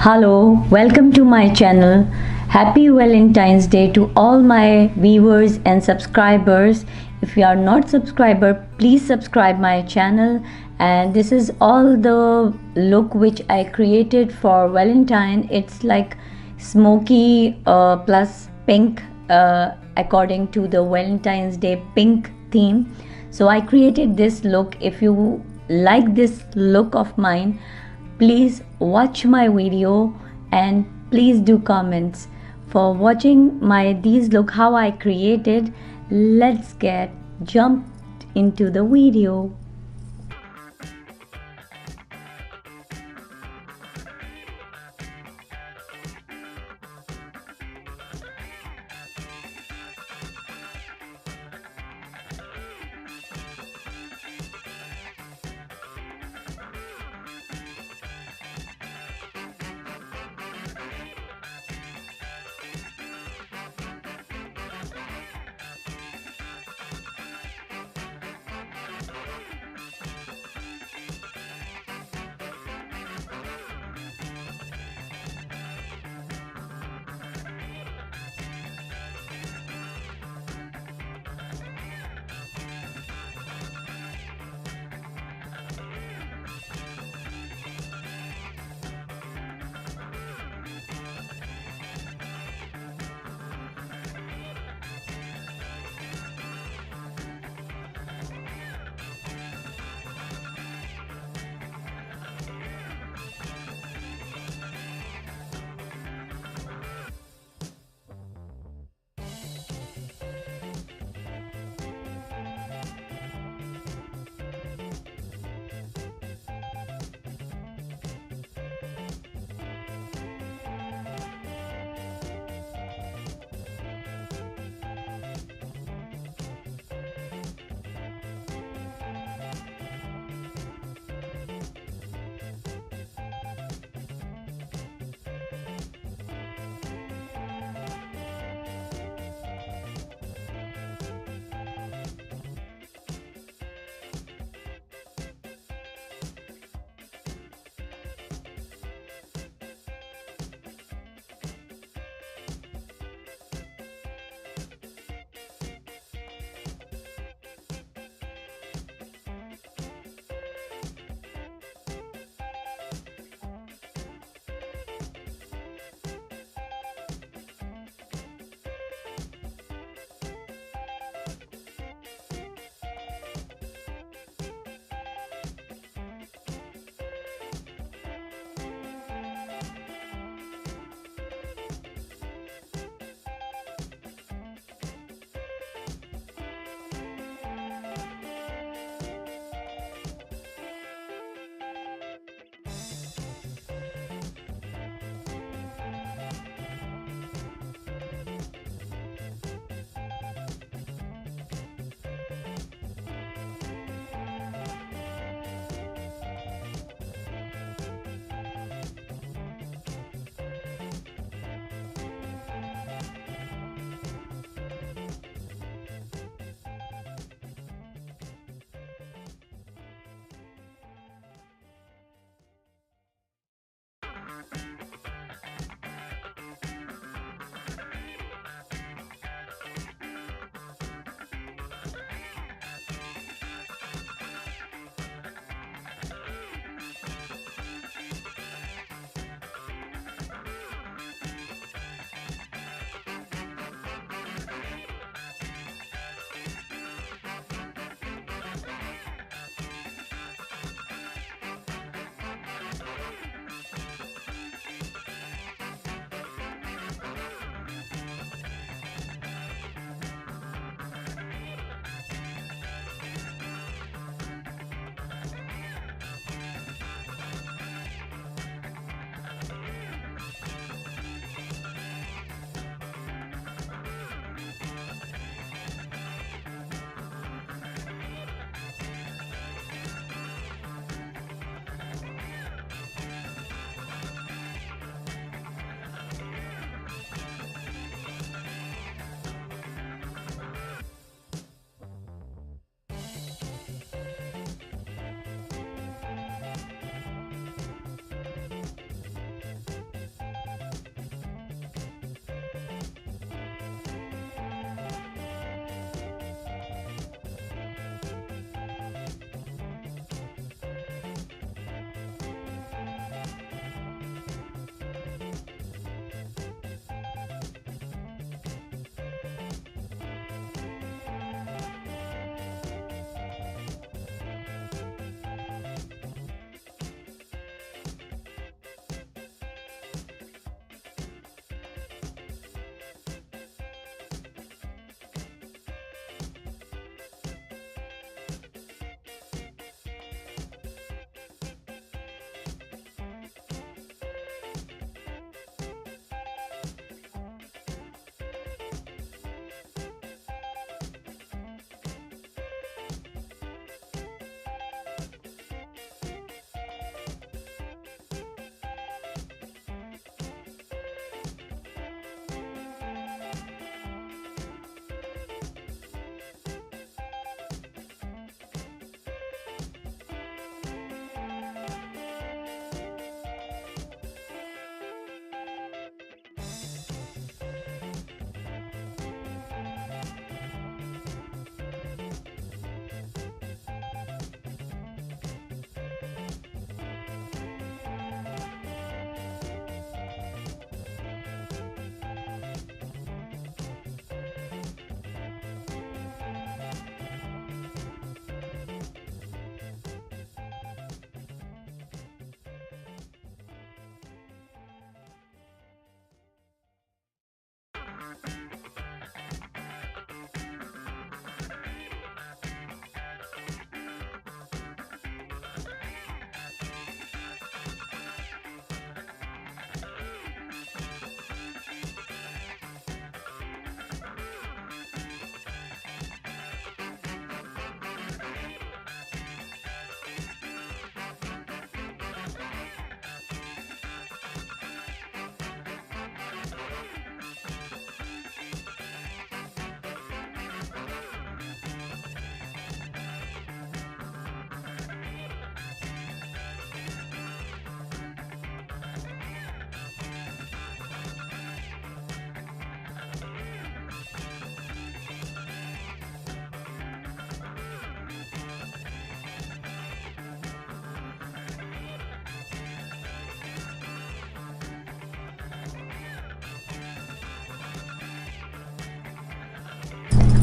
Hello, welcome to my channel. Happy Valentine's Day to all my viewers and subscribers. If you are not subscriber, please subscribe my channel. And this is all the look which I created for Valentine. It's like smoky plus pink according to the Valentine's Day pink theme. So I created this look. If you like this look of mine, please watch my video and please do comments. For watching my these look how I created, let's get jumped into the video.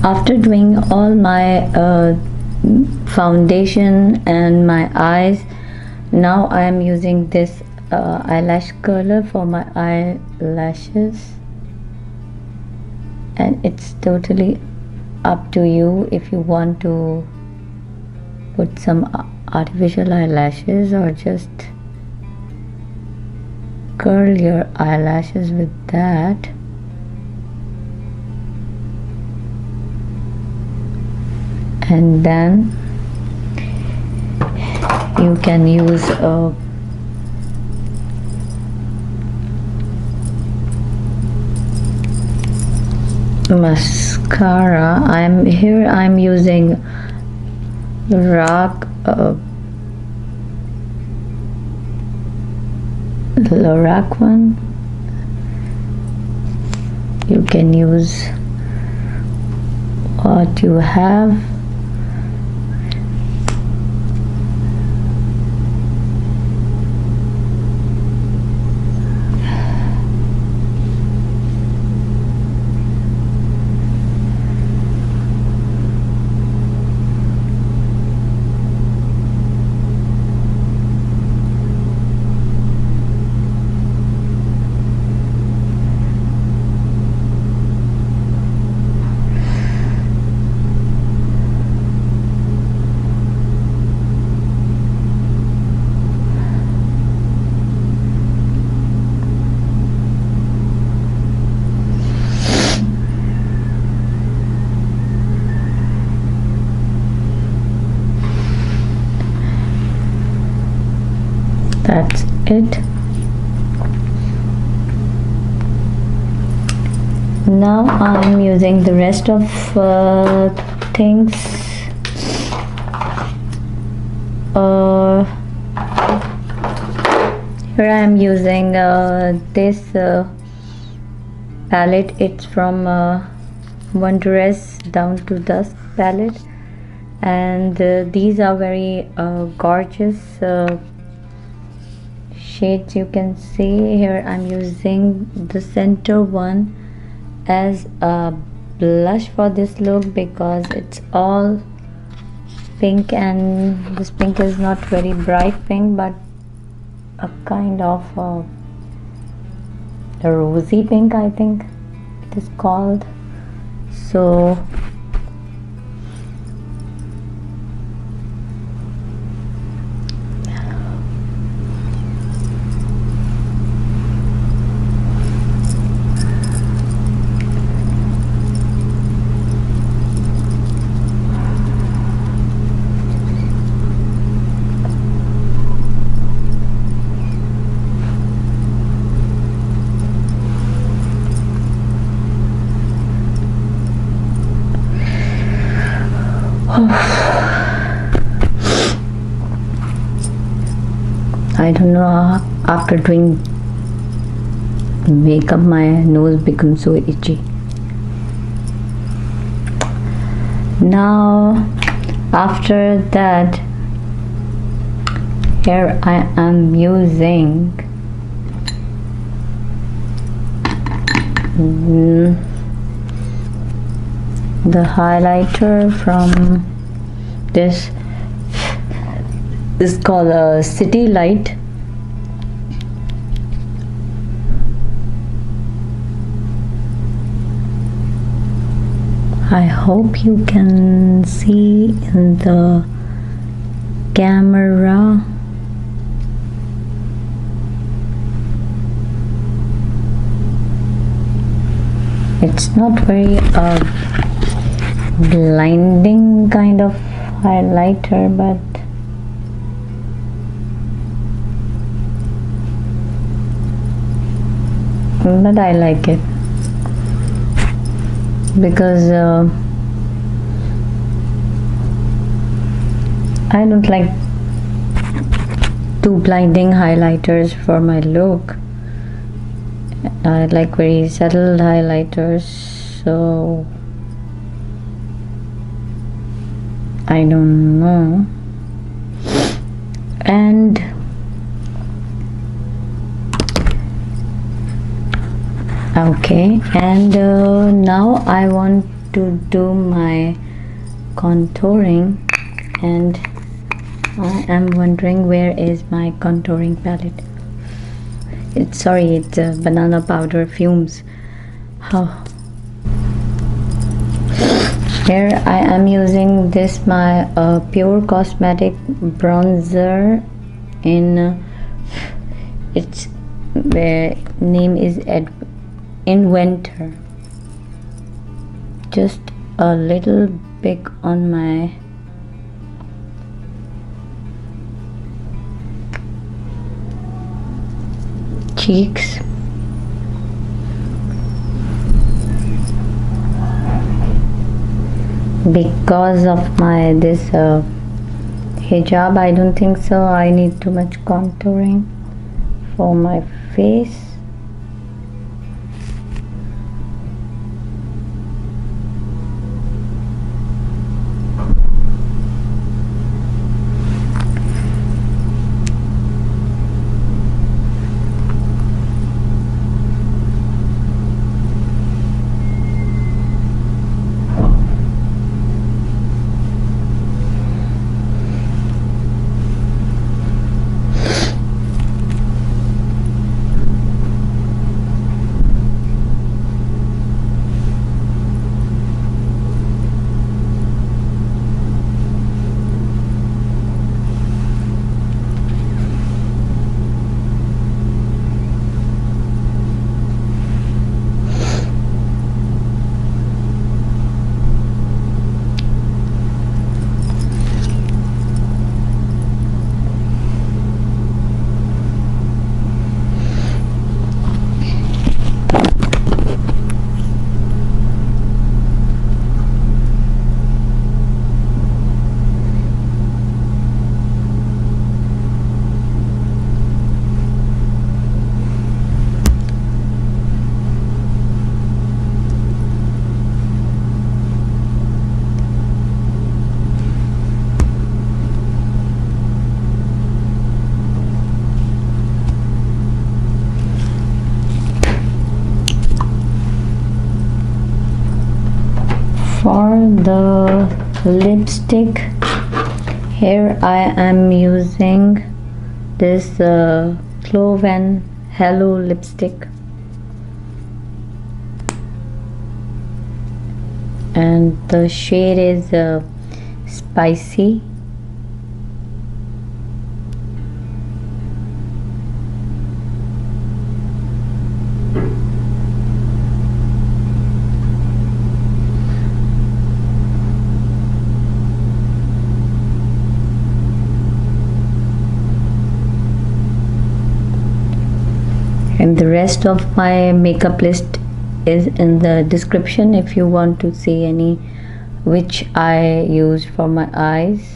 After doing all my foundation and my eyes, now I am using this eyelash curler for my eyelashes, and it's totally up to you if you want to put some artificial eyelashes or just curl your eyelashes with that. And then you can use a mascara. I'm using lorac one. You can use what you have. That's it. Now I'm using the rest of things. Here I am using this palette. It's from Wondrous Down to Dusk palette, and these are very gorgeous shades. You can see here I'm using the center one as a blush for this look because it's all pink, and this pink is not very bright pink but a kind of a rosy pink, I think it is called. So I don't know, after doing makeup my nose becomes so itchy. Now after that, here I am using the highlighter from this is called a City Light. I hope you can see in the camera. It's not very blinding kind of highlighter, but I like it because I don't like too blinding highlighters for my look. I like very subtle highlighters, so I don't know. And okay, and now I want to do my contouring, and I am wondering where is my contouring palette. It's banana powder fumes. Oh. Here I am using this my Pure Cosmetic bronzer in its name is Inventor. Just a little bit on my cheeks. Because of my hijab, I don't think so I need too much contouring for my face. For the lipstick, here I am using this Clove and Hallow lipstick, and the shade is Spicy. And the rest of my makeup list is in the description if you want to see any which I use for my eyes.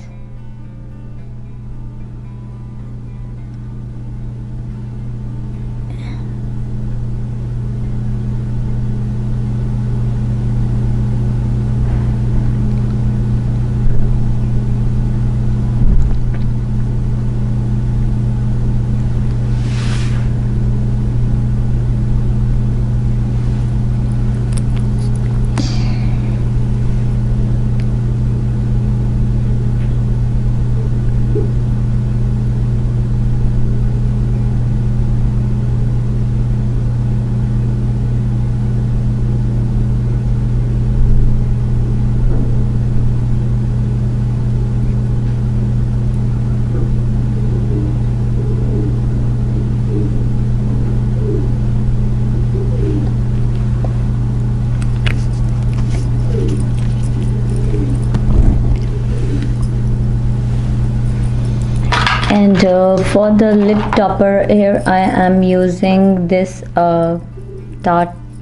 And for the lip topper, here I am using this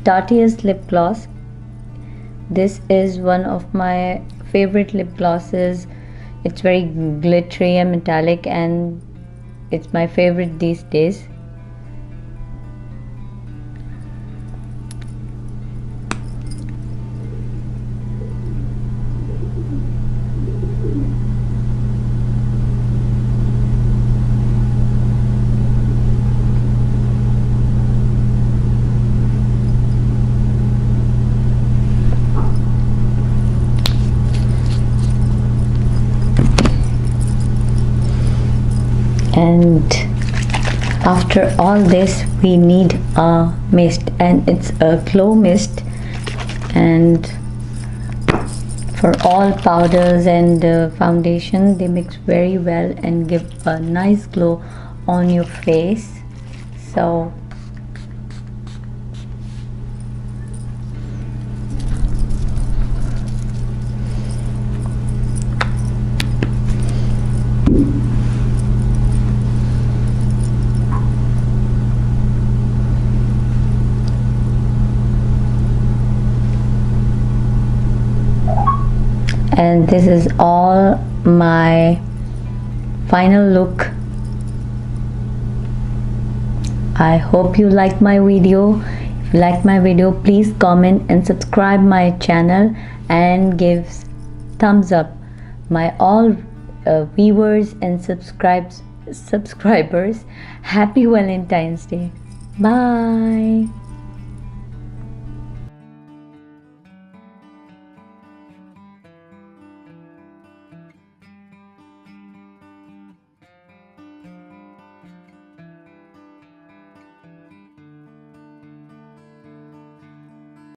Tartiest lip gloss. This is one of my favorite lip glosses. It's very glittery and metallic, and it's my favorite these days. And after all this we need a mist, and it's a glow mist, and for all powders and foundation they mix very well and give a nice glow on your face. So and this is all my final look. I hope you like my video. If you like my video, please comment and subscribe my channel and give thumbs up. My all viewers and subscribers, happy Valentine's Day. Bye.